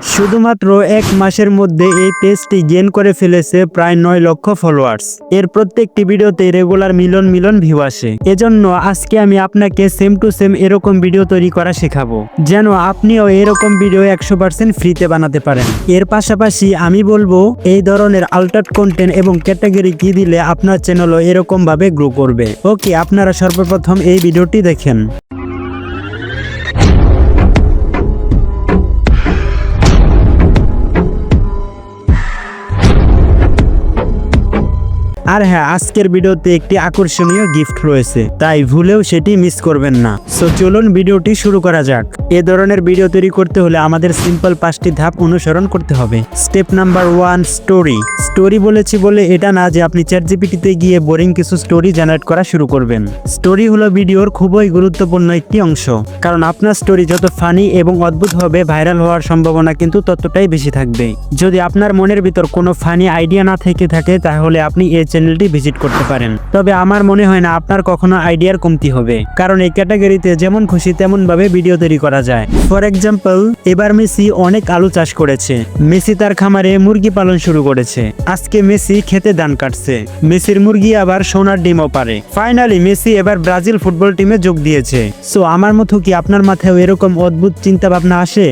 শুধুমাত্র 1 মাসের মধ্যে এই পেজটি গেইন করে ফেলেছে প্রায় 9 লক্ষ ফলোয়ার্স। এর প্রত্যেকটি ভিডিওতে রেগুলার মিলিয়ন ভিউ আসে। এজন্য আজকে আমি আপনাকে সেম টু সেম এরকম ভিডিও তৈরি করা শেখাবো, যেন আপনিও এরকম ভিডিও 100% ফ্রিতে বানাতে পারেন। এর পাশাপাশি আমি বলবো এই ধরনের আল্টার্ড কন্টেন্ট এবং ক্যাটাগরি কি দিলে আপনার চ্যানেলও এরকম ভাবে গ্রো করবে। ওকে, আপনারা সর্বপ্রথম এই ভিডিওটি দেখেন। আর হ্যাঁ, আজকের ভিডিওতে একটি আকর্ষণীয় গিফট রয়েছে, তাই ভুলেও সেটি মিস করবেন না। সো চলুন ভিডিওটি শুরু করা যাক। এ ধরনের ভিডিও তৈরি করতে হলে আমাদের সিম্পল 5টি ধাপ অনুসরণ করতে হবে। স্টেপ নাম্বার 1, স্টোরি বলেছি বলে এটা না যে আপনি চ্যাটজিপিটিতে গিয়ে বোরিং কিছু স্টোরি জেনারেট করা শুরু করবেন। স্টোরি হলো ভিডিওর খুবই গুরুত্বপূর্ণ একটি অংশ, কারণ আপনার স্টোরি যত ফানি এবং অদ্ভুত হবে, ভাইরাল হওয়ার সম্ভাবনা কিন্তু ততটাই বেশি থাকবে। যদি আপনার মনের ভিতর কোনো ফানি আইডিয়া না থেকে থাকে, তাহলে আপনি এই চ্যানেলটি ভিজিট করতে পারেন। তবে আমার মনে হয় না আপনার কখনো আইডিয়ার কমতি হবে, কারণ এই ক্যাটাগরিতে যেমন খুশি তেমন ভাবে ভিডিও তৈরি করা যায়। ফর এক্সাম্পল, এবার মেসি অনেক আলু চাষ করেছে। মেসি তার খামারে মুরগি পালন শুরু করেছে। আজকে মেসি খেতে ধান কাটছে। মেসির মুরগি আবার সোনার ডিমও পারে। ফাইনালি মেসি এবার ব্রাজিল ফুটবল টিমে যোগ দিয়েছে। সো আমার মতো কি আপনার মাথায় এরকম অদ্ভুত চিন্তা ভাবনা আসে?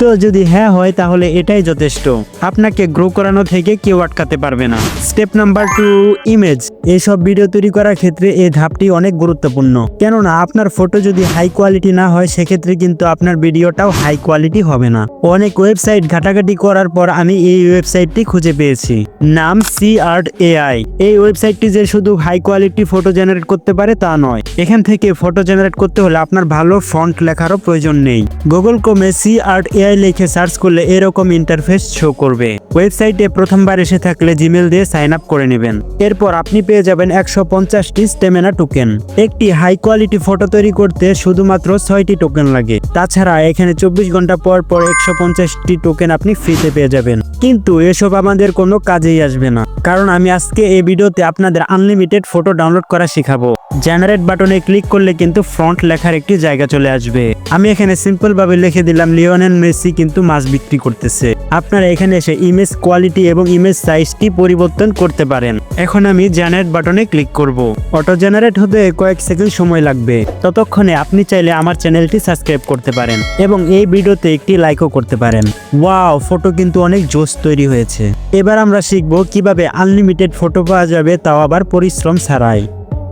তো যদি হ্যাঁ হয়, তাহলে এটাই যথেষ্ট। আপনাকে গ্রো করানো থেকে কেউ আটকাতে পারবে না। Step number 2, image. এইসব ভিডিও তৈরি করার ক্ষেত্রে এই ধাপটি অনেক গুরুত্বপূর্ণ, কেননা আপনার ফটো যদি হাই কোয়ালিটি না হয়, সেক্ষেত্রে কিন্তু আপনার ভিডিওটাও হাই কোয়ালিটি হবে না। অনেক ওয়েবসাইট ঘাটাঘাটি করার পর আমি এই ওয়েবসাইটটি খুঁজে পেয়েছি, নাম CART AI। এই ওয়েবসাইটটি যে শুধু হাই কোয়ালিটি ফটো জেনারেট করতে পারে তা নয়, এখান থেকে ফটো জেনারেট করতে হলে আপনার ভালো ফন্ট লেখারও প্রয়োজন নেই। গুগল ক্রোমে CART AI লিখে সার্চ করলে এরকম ইন্টারফেস শো করবে। ওয়েবসাইটে প্রথমবার এসে থাকলে জিমেল দিয়ে সাইন আপ করে নেবেন। এরপর আপনি পেয়ে যাবেন 150টি স্টেমিনা টোকেন। একটি হাই কোয়ালিটি ফটো তৈরি করতে শুধুমাত্র 6টি টোকেন লাগে। তাছাড়া এখানে 24 ঘন্টা পর পর 150টি টোকেন আপনি ফ্রিতে পেয়ে যাবেন। কিন্তু এসব আমাদের কোনো কাজেই আসবে না, কারণ আমি আজকে এই ভিডিওতে আপনাদের আনলিমিটেড ফটো ডাউনলোড করা শেখাবো। জেনারেট বাটনে ক্লিক করলে কিন্তু ফ্রন্ট লেখার একটি জায়গা চলে আসবে। আমি এখানে সিম্পল ভাবে লিখে দিলাম, লিওনেল মেসি কিন্তু মাছ বিক্রি করতেছে। আপনারা এখানে এসে ইমেজ কোয়ালিটি এবং ইমেজ সাইজটি পরিবর্তন করতে পারেন। এখন আমি জেনারেট বাটনে ক্লিক করব। অটো জেনারেট হতে কয়েক সেকেন্ড সময় লাগবে। ততক্ষণে আপনি চাইলে আমার চ্যানেলটি সাবস্ক্রাইব করতে পারেন এবং এই ভিডিওতে একটি লাইকও করতে পারেন। ওয়াও, ফটো কিন্তু অনেক জোস তৈরি হয়েছে। এবার আমরা শিখব কিভাবে আনলিমিটেড ফটো পাওয়া যাবে, তাও আবার পরিশ্রম ছাড়াই।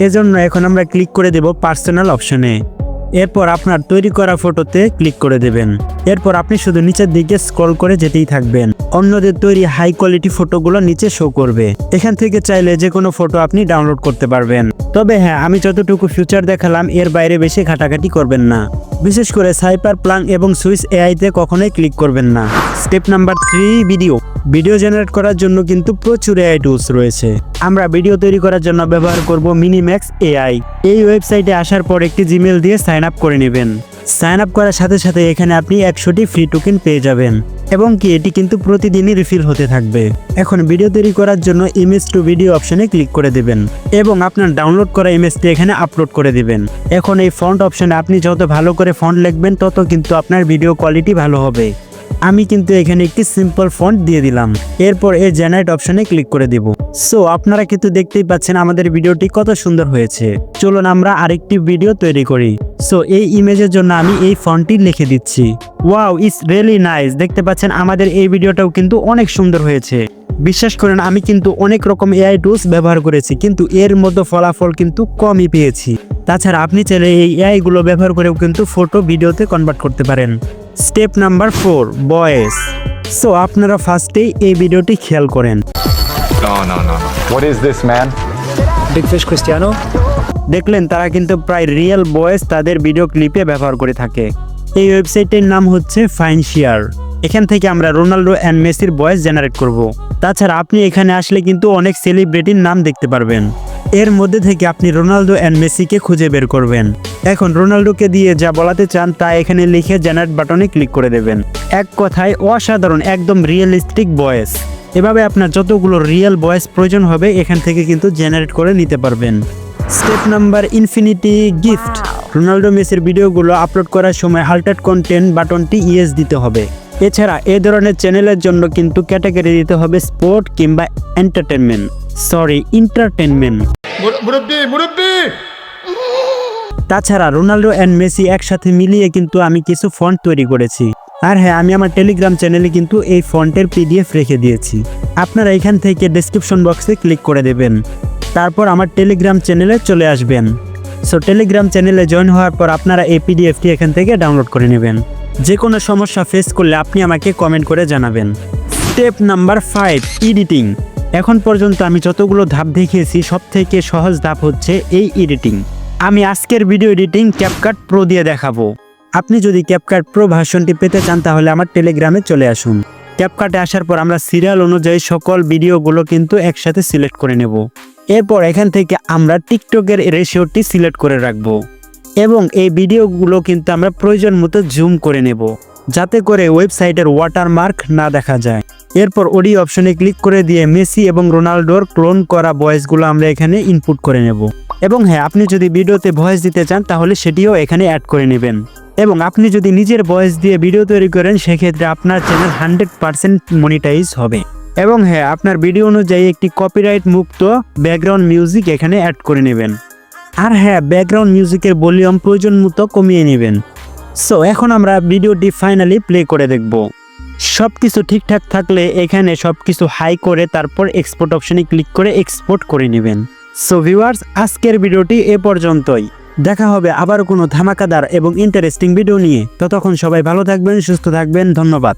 এজন্য এখন আমরা ক্লিক করে দেব পার্সোনাল অপশনে। এরপর আপনার তৈরি করা ফটোতে ক্লিক করে দেবেন। এরপর আপনি শুধু নিচের দিকে স্ক্রল করে যেতেই থাকবেন। অন্যদের তৈরি হাই কোয়ালিটি ফটোগুলো নিচে শো করবে। এখান থেকে চাইলে যে কোনো ফটো আপনি ডাউনলোড করতে পারবেন। তবে হ্যাঁ, আমি যতটুকু ফিচার দেখালাম এর বাইরে বেশি ঘাটাঘাটি করবেন না। বিশেষ করে সাইপার প্লাং এবং সুইস AI-তে কখনোই ক্লিক করবেন না। স্টেপ নাম্বার 3, ভিডিও জেনারেট করার জন্য কিন্তু প্রচুর AI টুলস রয়েছে। আমরা ভিডিও তৈরি করার জন্য ব্যবহার করব মিনিম্যাক্স AI। এই ওয়েবসাইটে আসার পর একটি জিমেল দিয়ে সাইন আপ করে নেবেন। সাইন আপ করার সাথে সাথে এখানে আপনি 100টি ফ্রি টোকেন পেয়ে যাবেন এবং কি এটি কিন্তু প্রতিদিনই রিফিল হতে থাকবে। এখন ভিডিও তৈরি করার জন্য ইমেজ টু ভিডিও অপশনে ক্লিক করে দেবেন এবং আপনার ডাউনলোড করা ইমেজটি এখানে আপলোড করে দিবেন। এখন এই ফন্ট অপশনে আপনি যত ভালো করে ফন্ট লিখবেন, তত কিন্তু আপনার ভিডিও কোয়ালিটি ভালো হবে। আমি কিন্তু এখানে একটি সিম্পল ফন্ট দিয়ে দিলাম। এরপর এই জেনারেট অপশনে ক্লিক করে দিব। সো আপনারা কিন্তু দেখতেই পাচ্ছেন আমাদের ভিডিওটি কত সুন্দর হয়েছে। চলুন আমরা আরেকটি ভিডিও তৈরি করি। সো এই ইমেজের জন্য আমি এই ফন্টটি লিখে দিচ্ছি। Wow, it's really nice. দেখতে পাচ্ছেন আমাদের এই ভিডিওটাও কিন্তু অনেক সুন্দর হয়েছে। বিশ্বাস করেন, আমি কিন্তু অনেক রকম AI টুলস ব্যবহার করেছি, কিন্তু এর মধ্যে ফলাফল কিন্তু কমই পেয়েছি। তাছাড়া আপনি চাইলে এই AI গুলো ব্যবহার করেও কিন্তু ফটো ভিডিওতে কনভার্ট করতে পারেন। Step number 4, voice. সো আপনারা ফার্স্টেই এই ভিডিওটি খেয়াল করেন। No. What is this, man? Big Fish Cristiano. দেখলেন, তারা কিন্তু প্রায় রিয়েল ভয়েস তাদের ভিডিও ক্লিপে ব্যবহার করে থাকে। এই ওয়েবসাইটের নাম হচ্ছে ফাইনশিয়ার। এখান থেকে আমরা রোনাল্ডো অ্যান্ড মেসির ভয়েস জেনারেট করব। তাছাড়া আপনি এখানে আসলে কিন্তু অনেক সেলিব্রিটির নাম দেখতে পারবেন। এর মধ্যে থেকে আপনি রোনাল্ডো অ্যান্ড মেসিকে খুঁজে বের করবেন। এখন রোনাল্ডোকে দিয়ে যা বলাতে চান তা এখানে লিখে জেনারেট বাটনে ক্লিক করে দেবেন। এক কথায় অসাধারণ, একদম রিয়েলিস্টিক ভয়েস। এভাবে আপনার যতগুলো রিয়েল ভয়েস প্রয়োজন হবে এখান থেকে কিন্তু জেনারেট করে নিতে পারবেন। Step number infinity gift. Ronaldo মেসির ভিডিওগুলো আপলোড করার সময় আল্টার্ড কন্টেন্ট বাটনটি ইয়েস দিতে হবে। এছাড়া এই ধরনের চ্যানেলের জন্য কিন্তু ক্যাটাগরি দিতে হবে স্পোর্ট কিংবা এন্টারটেনমেন্ট। তাছাড়া রোনাল্ডো অ্যান্ড মেসি একসাথে মিলিয়ে কিন্তু আমি কিছু ফন্ট তৈরি করেছি। আর হ্যাঁ, আমি আমার টেলিগ্রাম চ্যানেলে কিন্তু এই ফন্টের পিডিএফ রেখে দিয়েছি। আপনারা এখান থেকে ডেসক্রিপশন বক্সে ক্লিক করে দেবেন, তারপর আমার টেলিগ্রাম চ্যানেলে চলে আসবেন। সো টেলিগ্রাম চ্যানেলে জয়েন হওয়ার পর আপনারা এই পিডিএফটি এখান থেকে ডাউনলোড করে নেবেন। যে কোনো সমস্যা ফেস করলে আপনি আমাকে কমেন্ট করে জানাবেন। Step number 5, editing. এখন পর্যন্ত আমি যতগুলো ধাপ দেখিয়েছি সব থেকে সহজ ধাপ হচ্ছে এই এডিটিং। আমি আজকের ভিডিও এডিটিং ক্যাপকাট প্রো দিয়ে দেখাবো। আপনি যদি ক্যাপকাট প্রো ভার্সনটি পেতে চান তাহলে আমার টেলিগ্রামে চলে আসুন। ক্যাপকাটে আসার পর আমরা সিরিয়াল অনুযায়ী সকল ভিডিওগুলো কিন্তু একসাথে সিলেক্ট করে নেব। এরপর এখান থেকে আমরা টিকটকের রেশিওটি সিলেক্ট করে রাখবো এবং এই ভিডিওগুলো কিন্তু আমরা প্রয়োজন মতো জুম করে নেব, যাতে করে ওয়েবসাইটের ওয়াটারমার্ক না দেখা যায়। এরপর অডিও অপশনে ক্লিক করে দিয়ে মেসি এবং রোনাল্ডোর ক্লোন করা ভয়েসগুলো আমরা এখানে ইনপুট করে নেব। এবং হ্যাঁ, আপনি যদি ভিডিওতে ভয়েস দিতে চান তাহলে সেটিও এখানে অ্যাড করে নেবেন। এবং আপনি যদি নিজের ভয়েস দিয়ে ভিডিও তৈরি করেন সেক্ষেত্রে আপনার চ্যানেল 100% মনিটাইজ হবে। এবং হ্যাঁ, আপনার ভিডিও অনুযায়ী একটি কপিরাইট মুক্ত ব্যাকগ্রাউন্ড মিউজিক এখানে অ্যাড করে নেবেন। আর হ্যাঁ, ব্যাকগ্রাউন্ড মিউজিকের ভলিউম প্রয়োজন মতো কমিয়ে নেবেন। সো এখন আমরা ভিডিওটি ফাইনালি প্লে করে দেখব। সব কিছু ঠিকঠাক থাকলে এখানে সব কিছু হাই করে তারপর এক্সপোর্ট অপশনে ক্লিক করে এক্সপোর্ট করে নেবেন। সো ভিউয়ার্স, আজকের ভিডিওটি এ পর্যন্তই। দেখা হবে আবার কোনো ধামাকাদার এবং ইন্টারেস্টিং ভিডিও নিয়ে। ততক্ষণ সবাই ভালো থাকবেন, সুস্থ থাকবেন। ধন্যবাদ।